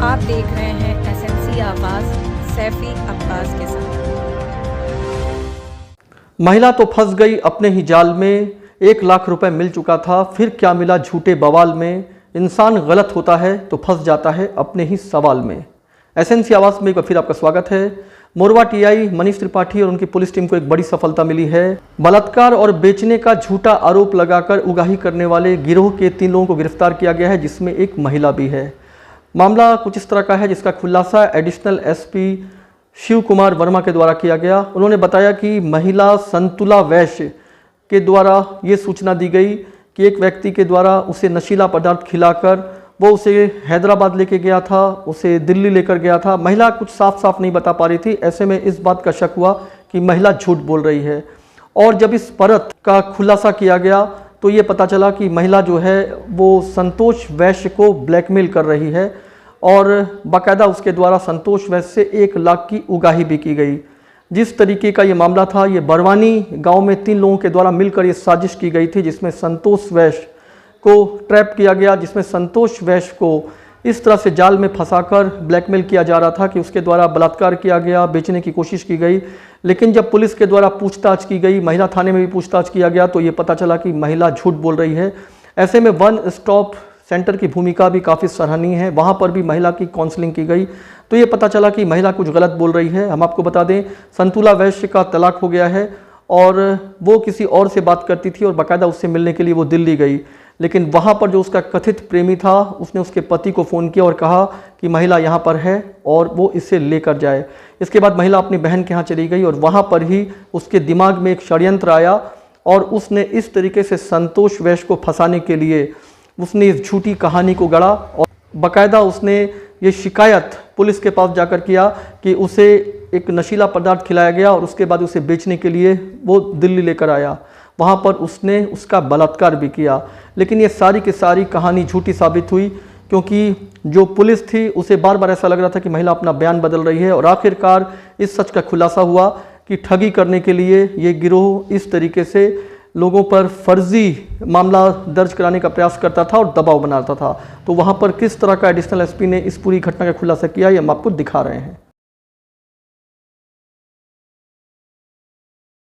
आप देख रहे हैं एसएमसी आवाज सैफी अब्बास के साथ। महिला तो फंस गई अपने ही जाल में, 1 लाख रुपए मिल चुका था, फिर क्या मिला झूठे बवाल में। इंसान गलत होता है तो फंस जाता है अपने ही सवाल में। एसएमसी आवाज में एक बार फिर आपका स्वागत है। मोरवा टीआई मनीष त्रिपाठी और उनकी पुलिस टीम को एक बड़ी सफलता मिली है। बलात्कार और बेचने का झूठा आरोप लगाकर उगाही करने वाले गिरोह के 3 लोगों को गिरफ्तार किया गया है, जिसमें एक महिला भी है। मामला कुछ इस तरह का है, जिसका खुलासा एडिशनल एसपी शिव कुमार वर्मा के द्वारा किया गया। उन्होंने बताया कि महिला संतुला वैश्य के द्वारा ये सूचना दी गई कि एक व्यक्ति के द्वारा उसे नशीला पदार्थ खिलाकर वो उसे हैदराबाद लेके गया था, उसे दिल्ली लेकर गया था। महिला कुछ साफ साफ नहीं बता पा रही थी। ऐसे में इस बात का शक हुआ कि महिला झूठ बोल रही है, और जब इस परत का खुलासा किया गया तो ये पता चला कि महिला जो है वो संतोष वैश्य को ब्लैकमेल कर रही है, और बाकायदा उसके द्वारा संतोष वैश्य से 1 लाख की उगाही भी की गई। जिस तरीके का ये मामला था, ये बरवानी गांव में 3 लोगों के द्वारा मिलकर ये साजिश की गई थी, जिसमें संतोष वैश्य को ट्रैप किया गया, जिसमें संतोष वैश्य को इस तरह से जाल में फंसाकर ब्लैकमेल किया जा रहा था कि उसके द्वारा बलात्कार किया गया, बेचने की कोशिश की गई। लेकिन जब पुलिस के द्वारा पूछताछ की गई, महिला थाने में भी पूछताछ किया गया, तो ये पता चला कि महिला झूठ बोल रही है। ऐसे में वन स्टॉप सेंटर की भूमिका भी काफ़ी सराहनीय है। वहाँ पर भी महिला की काउंसलिंग की गई, तो ये पता चला कि महिला कुछ गलत बोल रही है। हम आपको बता दें, संतुला वैश्य का तलाक हो गया है और वो किसी और से बात करती थी, और बाकायदा उससे मिलने के लिए वो दिल्ली गई। लेकिन वहाँ पर जो उसका कथित प्रेमी था, उसने उसके पति को फ़ोन किया और कहा कि महिला यहाँ पर है और वो इसे लेकर जाए। इसके बाद महिला अपनी बहन के यहाँ चली गई, और वहाँ पर ही उसके दिमाग में एक षड्यंत्र आया, और उसने इस तरीके से संतोष वैश्य को फंसाने के लिए उसने इस झूठी कहानी को गढ़ा, और बाकायदा उसने ये शिकायत पुलिस के पास जाकर किया कि उसे एक नशीला पदार्थ खिलाया गया, और उसके बाद उसे बेचने के लिए वो दिल्ली लेकर आया। वहाँ पर उसने उसका बलात्कार भी किया। लेकिन ये सारी की सारी कहानी झूठी साबित हुई, क्योंकि जो पुलिस थी उसे बार बार ऐसा लग रहा था कि महिला अपना बयान बदल रही है, और आखिरकार इस सच का खुलासा हुआ कि ठगी करने के लिए ये गिरोह इस तरीके से लोगों पर फर्जी मामला दर्ज कराने का प्रयास करता था और दबाव बनाता था। तो वहाँ पर किस तरह का एडिशनल एसपी ने इस पूरी घटना का खुलासा किया, ये हम आपको दिखा रहे हैं।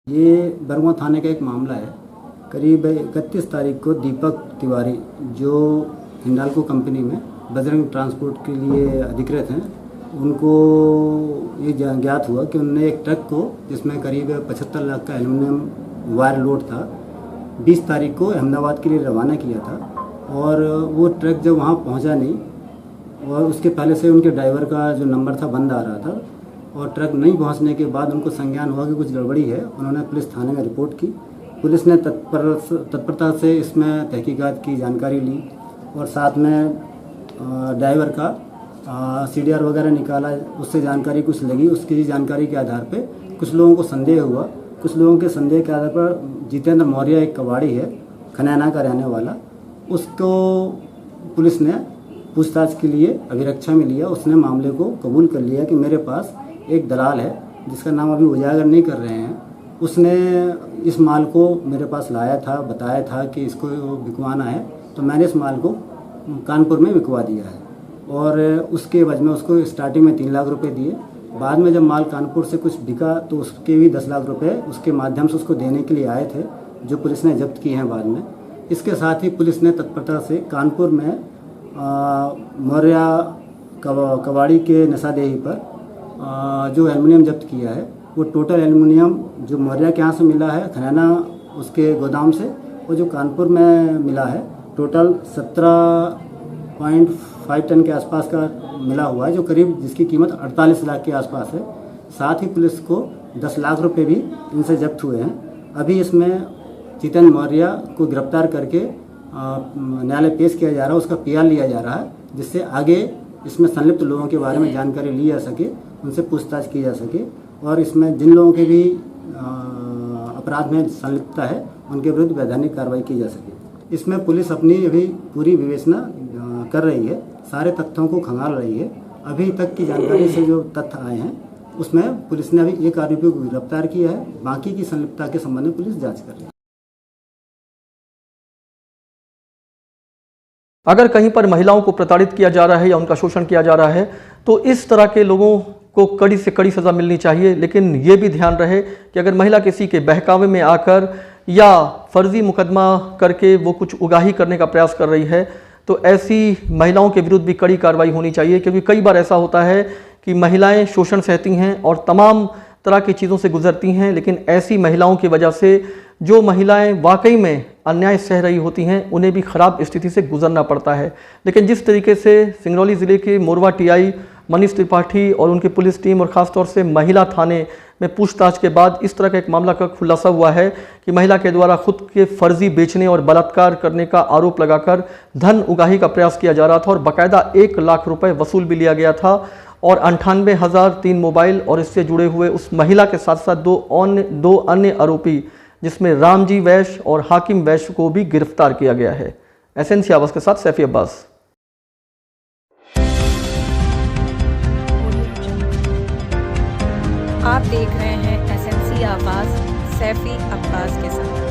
ये बरवा थाने का एक मामला है। करीब 31 तारीख को दीपक तिवारी, जो हिंडाल्को कंपनी में बजरंग ट्रांसपोर्ट के लिए अधिकृत हैं, उनको ये ज्ञात हुआ कि उन्होंने एक ट्रक को, जिसमें करीब 75 लाख का एल्युमिनियम वायर लोड था, 20 तारीख को अहमदाबाद के लिए रवाना किया था। और वो ट्रक जब वहाँ पहुँचा नहीं, और उसके पहले से उनके ड्राइवर का जो नंबर था बंद आ रहा था, और ट्रक नहीं पहुंचने के बाद उनको संज्ञान हुआ कि कुछ गड़बड़ी है। उन्होंने पुलिस थाने में रिपोर्ट की। पुलिस ने तत्परता से इसमें तहकीकात की जानकारी ली, और साथ में ड्राइवर का CDR वगैरह निकाला, उससे जानकारी कुछ लगी। उसकी जानकारी के आधार पे कुछ लोगों को संदेह हुआ। कुछ लोगों के संदेह के आधार पर जितेंद्र मौर्य, एक कबाड़ी है, खनैना का रहने वाला, उसको पुलिस ने पूछताछ के लिए अभिरक्षा में लिया। उसने मामले को कबूल कर लिया कि मेरे पास एक दलाल है, जिसका नाम अभी उजागर नहीं कर रहे हैं। उसने इस माल को मेरे पास लाया था, बताया था कि इसको बिकवाना है, तो मैंने इस माल को कानपुर में बिकवा दिया है। और उसके एवज में उसको स्टार्टिंग में 3 लाख रुपए दिए। बाद में जब माल कानपुर से कुछ बिका तो उसके भी 10 लाख रुपए उसके माध्यम से उसको देने के लिए आए थे, जो पुलिस ने जब्त किए हैं बाद में। इसके साथ ही पुलिस ने तत्परता से कानपुर में मौर्या कबाड़ी के नशादेही पर जो एल्युमिनियम जब्त किया है, वो टोटल एल्युमिनियम जो मौर्या के यहाँ से मिला है, खनैना उसके गोदाम से, वो जो कानपुर में मिला है, टोटल 17.5 टन के आसपास का मिला हुआ है, जो करीब जिसकी कीमत 48 लाख के आसपास है। साथ ही पुलिस को 10 लाख रुपए भी इनसे जब्त हुए हैं। अभी इसमें जितेंद्र मौर्य को गिरफ्तार करके न्यायालय पेश किया जा रहा है, उसका PR लिया जा रहा है, जिससे आगे इसमें संलिप्त लोगों के बारे में जानकारी ली जा सके, उनसे पूछताछ की जा सके, और इसमें जिन लोगों के भी अपराध में संलिप्तता है उनके विरुद्ध वैधानिक कार्रवाई की जा सके। इसमें पुलिस अपनी अभी पूरी विवेचना कर रही है, सारे तथ्यों को खंगाल रही है। अभी तक की जानकारी से जो तथ्य आए हैं, उसमें पुलिस ने अभी एक आरोपी को गिरफ्तार किया है। बाकी की संलिप्तता के संबंध में पुलिस जाँच कर रही है। अगर कहीं पर महिलाओं को प्रताड़ित किया जा रहा है या उनका शोषण किया जा रहा है तो इस तरह के लोगों को कड़ी से कड़ी सज़ा मिलनी चाहिए। लेकिन ये भी ध्यान रहे कि अगर महिला किसी के बहकावे में आकर या फर्जी मुकदमा करके वो कुछ उगाही करने का प्रयास कर रही है तो ऐसी महिलाओं के विरुद्ध भी कड़ी कार्रवाई होनी चाहिए। क्योंकि कई बार ऐसा होता है कि महिलाएं शोषण सहती हैं और तमाम तरह की चीज़ों से गुजरती हैं, लेकिन ऐसी महिलाओं की वजह से जो महिलाएं वाकई में अन्याय सह रही होती हैं उन्हें भी ख़राब स्थिति से गुजरना पड़ता है। लेकिन जिस तरीके से सिंगरौली ज़िले के मोरवा टीआई मनीष त्रिपाठी और उनकी पुलिस टीम और ख़ासतौर से महिला थाने में पूछताछ के बाद इस तरह का एक मामला का खुलासा हुआ है कि महिला के द्वारा खुद के फर्जी बेचने और बलात्कार करने का आरोप लगाकर धन उगाही का प्रयास किया जा रहा था और बाकायदा 1 लाख रुपए वसूल भी लिया गया था और 98,003 मोबाइल और इससे जुड़े हुए उस महिला के साथ साथ दो अन्य आरोपी जिसमें रामजी वैश्य और हाकिम वैश्य को भी गिरफ्तार किया गया है। एसएनसी आवाज़ के साथ सैफी अब्बास। आप देख रहे हैं एसएनसी आवाज़ सैफी अब्बास के साथ।